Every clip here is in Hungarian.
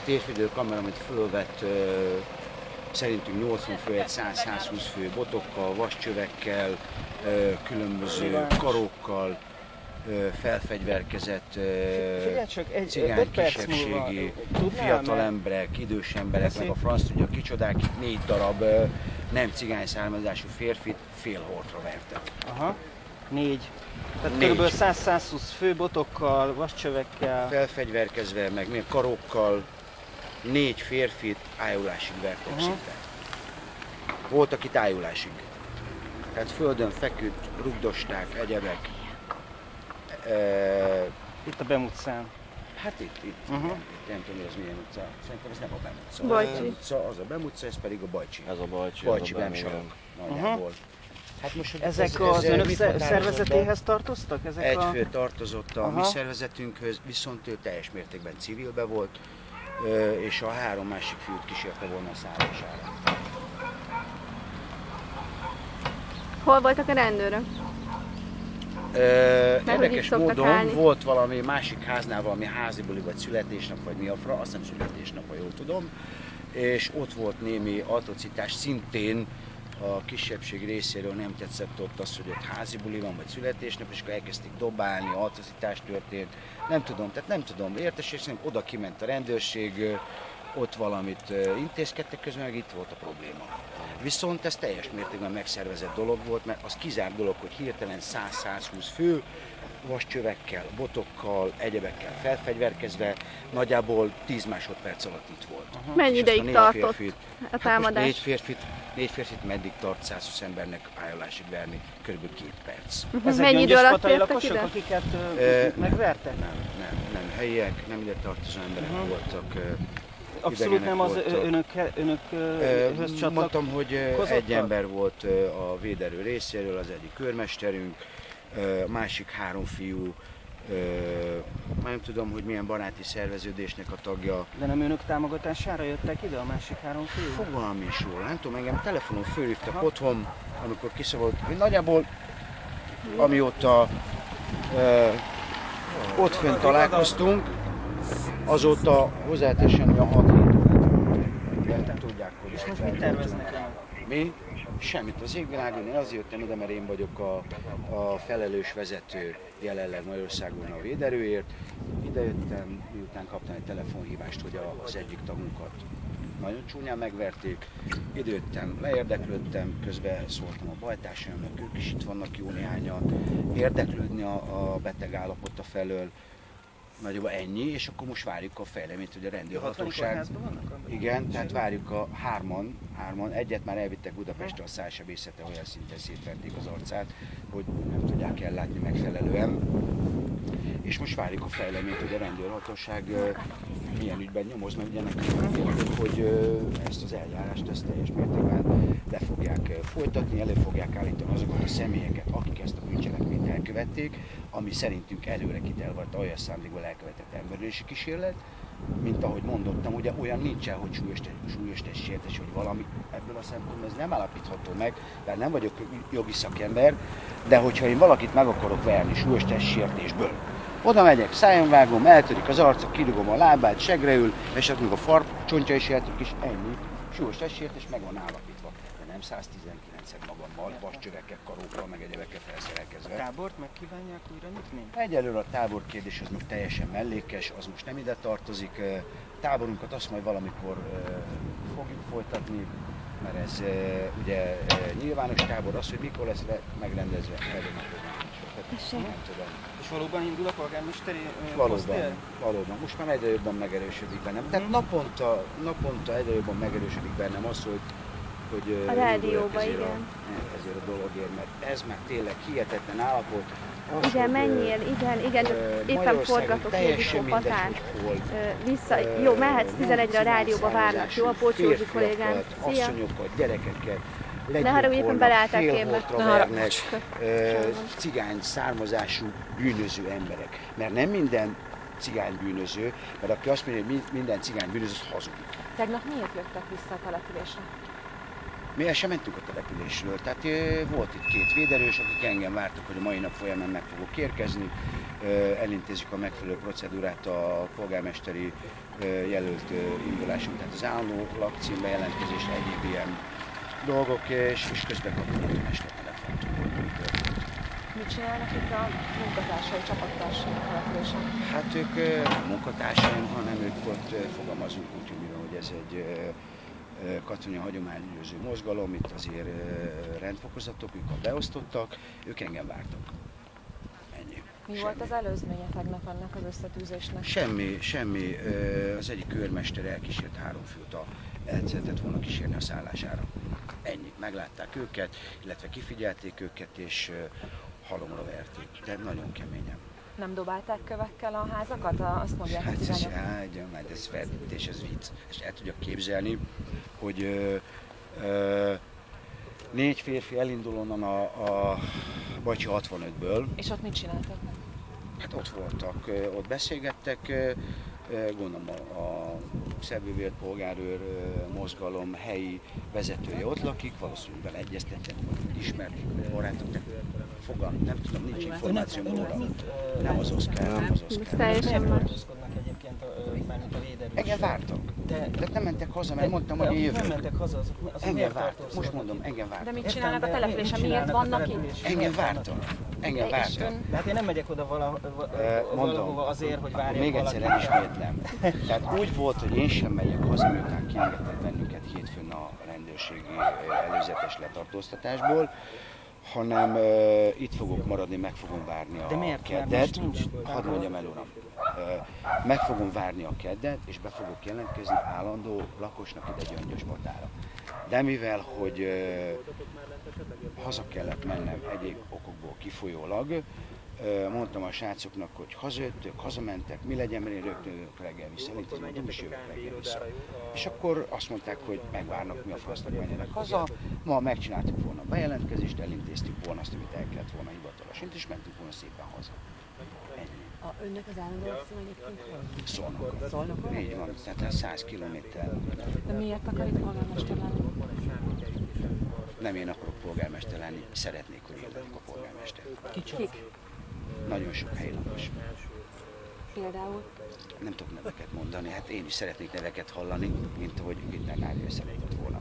térfigylő kamera, amit fölvett szerintünk 80 fő, egy 100-120 fő botokkal, vascsövekkel, különböző karókkal, felfegyverkezett cigány kisebbségi fiatal emberek, idős emberek, meg a franc tudja kicsodák, itt 4 darab nem cigány származású férfit félhordra vertek. Aha, 4. Tehát kb. 100-120 fő botokkal, vascsövekkel. Felfegyverkezve, meg még karokkal, 4 férfit ájulásig vertek szinte. Voltak itt ájulásig. Tehát földön feküdt, rugdosták, egyebek. Itt a Bem utcán. Hát itt nem tudom, hogy ez milyen utca. Szerintem ez nem a Bem utca. Bajcsi. Az a Bem utca, ez pedig a Bajcsi. Ez a Bajcsi. Bajcsi Bem sarok nagyjából. Hát most, ezek az önök szervezetéhez tartoztak? Egy fő tartozott a mi szervezetünkhöz, viszont ő teljes mértékben civilbe volt, és a 3 másik fiút kísérte volna a szállására. Hol voltak a rendőrök? Érdekes módon volt valami másik háznál valami házi buli, vagy születésnap, vagy mi a fra, azt hiszem születésnap, ha jól tudom, és ott volt némi atrocitás, szintén a kisebbség részéről nem tetszett ott az, hogy ott házi buli van, vagy születésnap, és akkor elkezdték dobálni, atrocitás történt, nem tudom, értesíteni, oda kiment a rendőrség, ott valamit intézkedtek, közben meg itt volt a probléma. Viszont ez teljes mértékben megszervezett dolog volt, mert az kizárt dolog, hogy hirtelen 100-120 fő, vascsövekkel, botokkal, egyebekkel felfegyverkezve, nagyjából 10 másodperc alatt itt volt. Mennyi ideig tartott a támadás? Négy férfit meddig tart 120 embernek ájulásig verni? Körülbelül 2 perc. Mennyi idő alatt jöttek ide? Akiket megvertek? Nem, helyiek, nem ide tartozó emberek voltak. Abszolút nem az önökhöz csatlakoztak? Mondtam, hogy egy ember volt a véderő részéről, az egyik őrmesterünk, a másik 3 fiú, már nem tudom, hogy milyen baráti szerveződésnek a tagja. De nem önök támogatására jöttek ide a másik 3 fiú? Fogalmam is róla, nem tudom, engem telefonon fölhívtak otthon, amikor kiszabadult, hogy nagyjából amióta ott fönt találkoztunk, azóta hozzáteszem, hogy a 6 hét tudják, hogy és most mit terveznek el? Mi? Semmit az égvilágon, én azért jöttem ide, mert én vagyok a felelős vezető jelenleg Magyarországon a véderőért. Ide jöttem, miután kaptam egy telefonhívást, hogy az egyik tagunkat nagyon csúnyán megverték. Ide jöttem, leérdeklődtem, közben szóltam a bajtársaimnak, ők is itt vannak jó néhányan, érdeklődni a beteg állapota felől. Nagyjából ennyi, és akkor most várjuk a fejleményt, hogy a rendőrhatóság... Igen, tehát várjuk a hárman, egyet már elvittek Budapestre a szálsebészete, olyan szinten szétverték az arcát, hogy nem tudják ellátni megfelelően. És most várjuk a fejleményt, hogy a rendőrhatóság milyen ügyben nyomoz, mert ugye nekünk, hogy ezt az eljárást ezt teljes mértékben le fogják folytatni, elő fogják állítani azokat a személyeket, akik ezt a bűncselekményt elkövették, ami szerintünk előre kitelvart olyan szándékból elkövetett emberölési kísérlet, mint ahogy mondottam, ugye olyan nincsen, hogy súlyos testsértés, hogy valami ebből a szempontból ez nem állapítható meg, bár nem vagyok jogi szakember, de hogyha én valakit meg akarok verni súlyos testsértésből, oda megyek, szájon vágom, eltörik az arca, kirugom a lábát, segre ül, és akkor a farcsontja is eltörik, és ennyi. Súlyos testsértés meg van állapítva. De nem 119-et magammal, vascsövekkel, karókkal, meg egyebekkel felszerelkezve. A tábort meg kívánják újra nyitni? Egyelőre a tábor kérdés az még teljesen mellékes, az most nem ide tartozik. Táborunkat azt majd valamikor fogjuk folytatni, mert ez ugye nyilvános tábor, az, hogy mikor lesz megrendezve, erről nem tudom. És valóban indul a polgármesteri Valóban. Most már egyre jobban megerősödik bennem. Tehát naponta egyre jobban megerősödik bennem az, hogy a rádióban, igen. Ezért a dologért, mert ez már tényleg hihetetlen állapot. Az, igen, menjél, igen, éppen forgatok Jézsó hatán. Vissza, jó, mehetsz 11-re a rádióba, várnak, jó, a Pócs Józsi kollégám. Szia! Asszonyokkal, gyerekekkel, ne haragudj, éppen belálltál képbe. Cigány származású bűnöző emberek. Mert nem minden cigány bűnöző, mert aki azt mondja, hogy minden cigány bűnöző, az hazudik. Tegnap miért jöttek vissza a településre? Mi el sem mentünk a településről, tehát volt itt 2 véderős, akik engem vártak, hogy a mai nap folyamán meg fogok érkezni, elintézzük a megfelelő procedúrát a polgármesteri jelölt indulásunk, tehát az állandó lakcím bejelentkezés, egyéb ilyen dolgok, és közben kaptam a mestertelefont, hogy mi történt. Mit csinálnak itt a munkatársai, csapattársai a településen? Hát ők munkatársaim, hanem ők ott fogalmazunk úgy, hogy ez egy katonai hagyományőrző mozgalom, itt azért rendfokozatok, ők beosztottak, ők engem vártak. Ennyi. Mi volt az előzménye tegnap ennek az összetűzésnek? Semmi. Az egyik őrmester elkísért 3 főt, el szeretett volna kísérni a szállására. Ennyi. Meglátták őket, illetve kifigyelték őket, és halomra verték. De nagyon keményen. Nem dobálták kövekkel a házakat? Azt mondják a cigányok. Ez ferdítés, ez vicc. És el tudjak képzelni, hogy 4 férfi elindul onnan a Bacsi 65-ből. És ott mit csináltak? Hát ott voltak, ott beszélgettek, gondolom a Szerbővélt polgárőr mozgalom helyi vezetője ott lakik, valószínűleg vele egyeztettek, vagy ismerték, vagy barátok, de nem tudom, nincs információm róla. Nem az Oszkár. Teljesen más. Engem vártak. De nem mentek haza, mert mondtam, hogy én jövök. Nem mentek haza, Engem vártak. Most mondom, engem vártak. De mit csinálnak a településen? Miért vannak itt? Engem vártak. Engem vártak. De hát én nem megyek oda valahova azért, hogy várjak még egyszer elismétlem. Tehát úgy volt, hogy én sem megyek haza, miután kiengedtek bennünket hétfőn a rendőrségi előzetes letartóztatásból, hanem itt fogok maradni, meg fogom várni a keddet. Hadd mondjam el, uram. Meg fogom várni a keddet, és be fogok jelentkezni állandó lakosnak ide Gyöngyösbotára. De mivel, hogy haza kellett mennem egyéb okokból kifolyólag, mondtam a srácoknak, hogy hazajöttök, hazamentek, mi legyen, mert én rögtön reggel visszaintézem, nem is jövök reggel vissza. És akkor azt mondták, hogy megvárnak, mi a fasznak menjenek haza. Ma megcsináltuk volna a bejelentkezést, elintéztük volna azt, amit el kellett volna hivatalosint, és mentünk volna szépen haza. Ennyi. Önnek az állandó lakcím egyébként hol? Szolnokon. Szolnokon? Így van, tehát 100 kilométer. De miért akar itt polgármester lenni? Nem én akarok polgármester lenni, szeretnék, hogy én legyek a polgármester. Kik? Nagyon sok helyi lakos. Például? Nem tudok neveket mondani, hát én is szeretnék neveket hallani, mint ahogy Wittner Nádia szeretett volna.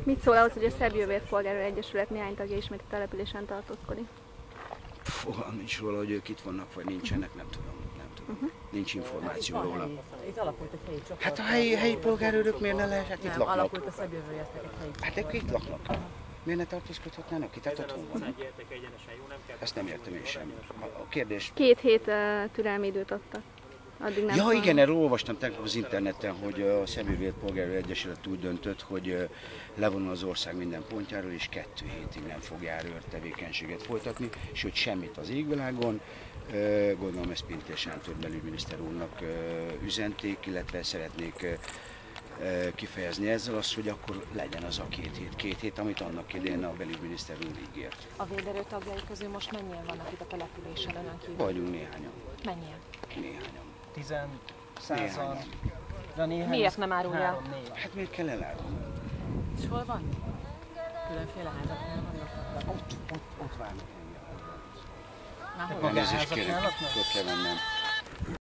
Mit szól ahhoz, hogy a Szerbővélt Polgárőr Egyesület néhány tagja ismét a településen tartózkodik? Fogalmam nincs róla, hogy ők itt vannak, vagy nincsenek, nem tudom. Nincs információ róla. Itt alakult egy helyi csoport. Hát a helyi polgárőrök miért ne lehet? Hát itt Nem, laknak. alakult a Szerbővölgyeknek egy helyi Hát ők itt laknak. Miért ne tartózkodhatnának itt? Hát otthon vannak. Ezt nem értem én sem. A kérdés... 2 hét türelmi időt adtak. Addig nem Ja igen, erről olvastam tegnap az interneten, hogy a Szerbővélt Polgárőr Egyesület úgy döntött, hogy levonul az ország minden pontjáról, és 2 hétig nem fog járőr tevékenységet folytatni, és hogy semmit az égvilágon. Gondolom ezt Pintér Sándor belügyminiszter úrnak üzenték, illetve szeretnék kifejezni ezzel azt, hogy akkor legyen az a 2 hét, amit annak idején a belügyminiszter úr ígért. A véderő tagjai közül most mennyien vannak itt a településen önön kívül? Vagyunk néhányan. Mennyien? Néhányan. 10-100-an. Miért nem árulja? Hát miért kell elárulni? És hol van? Különféle házaknál vannak? Ott várnak engem. Már hol? Elnézést kérek, föl kell mennem.